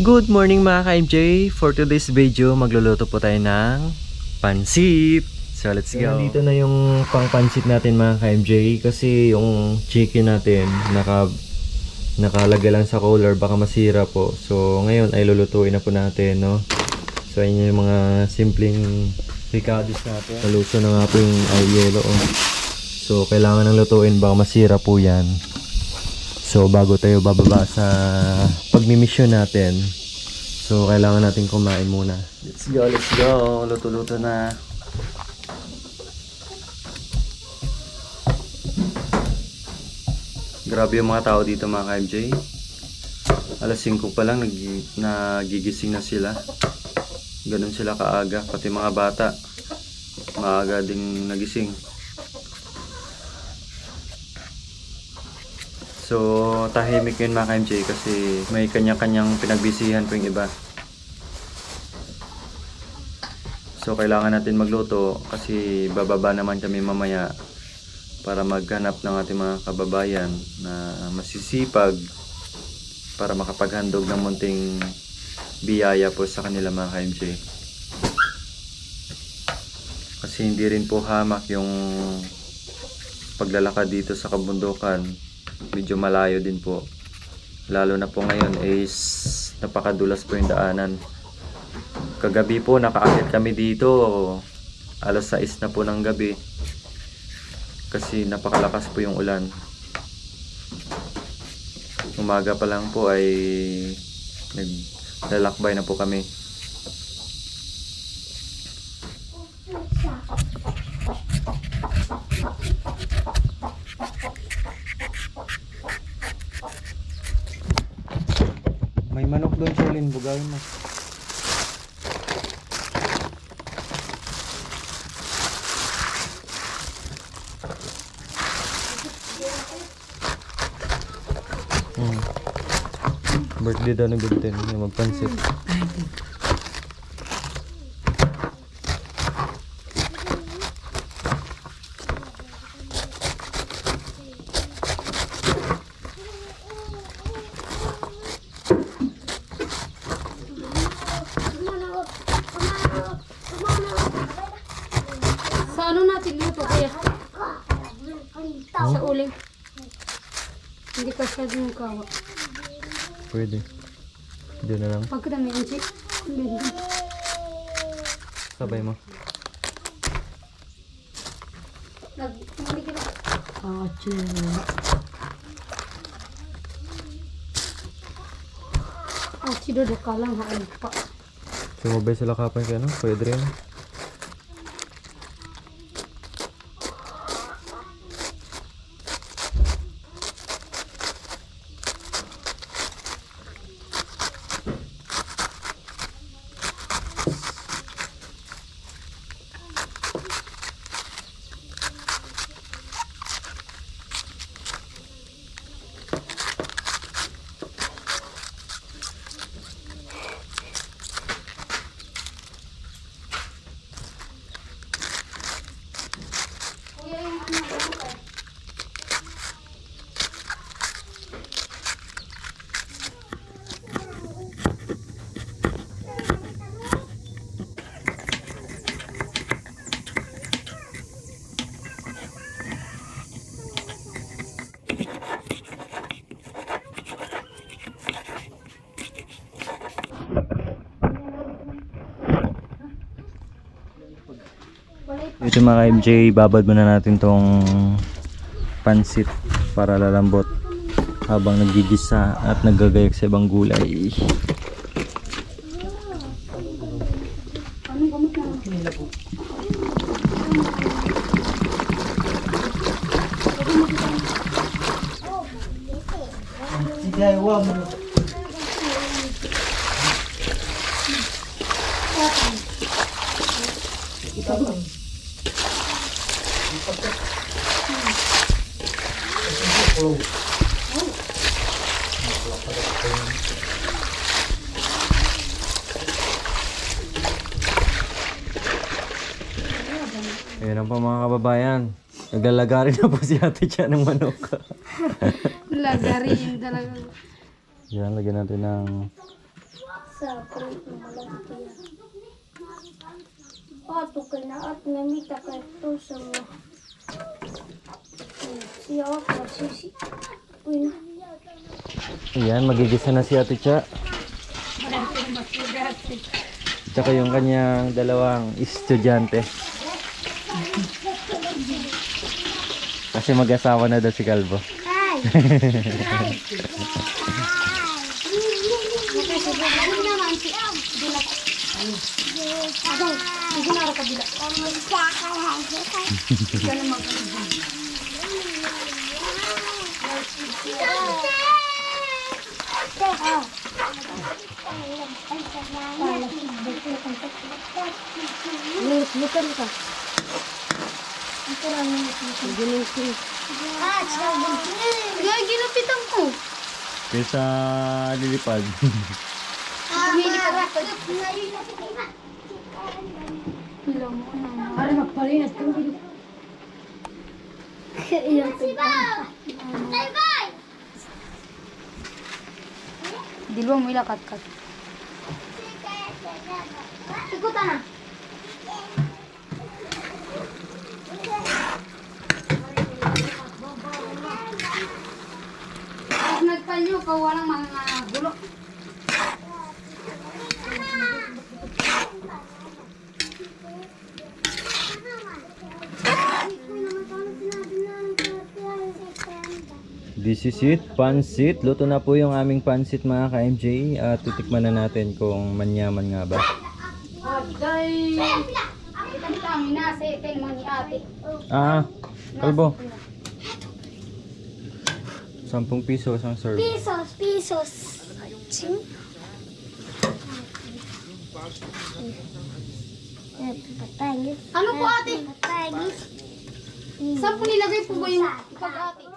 Good morning mga ka-MJ. For today's video, magluluto po tayo ng pansit. So let's go. Nandito na yung pang pansit natin mga ka-MJ. Kasi yung chicken natin nakalagay lang sa cooler, baka masira po. So ngayon ay lulutuin na po natin, no? So ayun yung mga simpleng ricados natin. Naluso na nga po yung yelo, oh. So kailangan ng lutuin, baka masira po yan. So bago tayo bababa sa pagmimisyon natin, so kailangan natin kumain muna. Let's go, let's go. Luto-luto na. Grabe yung mga tao dito mga ka-MJ. Alas 5 pa lang nagigising na sila. Ganun sila kaaga, pati mga bata maaga ding nagising. So, tahimik yun mga ka-MJ kasi may kanya-kanyang pinagbisihan po yung iba. So, kailangan natin magluto kasi bababa naman kami mamaya para maghanap ng ating mga kababayan na masisipag para makapaghandog ng munting biyaya po sa kanila mga ka-MJ. Kasi hindi rin po hamak yung paglalakad dito sa kabundukan. Medyo malayo din po, lalo na po ngayon is napakadulas po yung daanan. Kagabi po nakaakit kami dito alas 6 na po ng gabi kasi napakalakas po yung ulan. Umaga pa lang po ay naglalakbay na po kami. May manok doon, Cholin. Bugawin mo. Birthday daw ng Binten. Yung magpansit. Sa ano natin luto kaya? Sa uling. Hindi ka siya yung kawa. Pwede. Doon na lang. Pagka dami ang chip. Sabay mo. Ah, chino. Ah, chino do ka lang ha. Pa. Sumabay sila kapag ano? Pwede rin. Ito mga MJ, babad muna natin tong pansit para lalambot habang nagigisa at naggagayak sa ibang gulay. Ayun ang pa mga kababayan. Naglalagari na po si ate siya ng manok. Lagarin talaga. Yan, lagyan natin ng sa print ng malaki yan. Ato ka na at namita ka ito sa mga siya ako sisi. Uy na. Ayan, magigisa na si Ate Cha. Tsaka yung kanyang dalawang estudyante. Kasi mag-asawa na daw si Calvo. Ay! Lukan ka. Ito lang yung ginupitan. Ginupitan ko. Kaysa lilipad. Pumili ka ba? Pila mo na. Para magpalinas ka. Ilang tignan. Dilwa mo ila kat-kat. Ikutan na. Pag nagpalyo ka, walang mga gulo. This is it, pansit. Luto na po yung aming pansit mga ka-MJ. At titikman na natin kung manyaman nga ba. Aday! Itang kami na sa itin mo ni ate. Ah, Calvo. 10 piso isang serve. Pesos. Ano po ate? Saan po nilagay po ba yung pag-ate?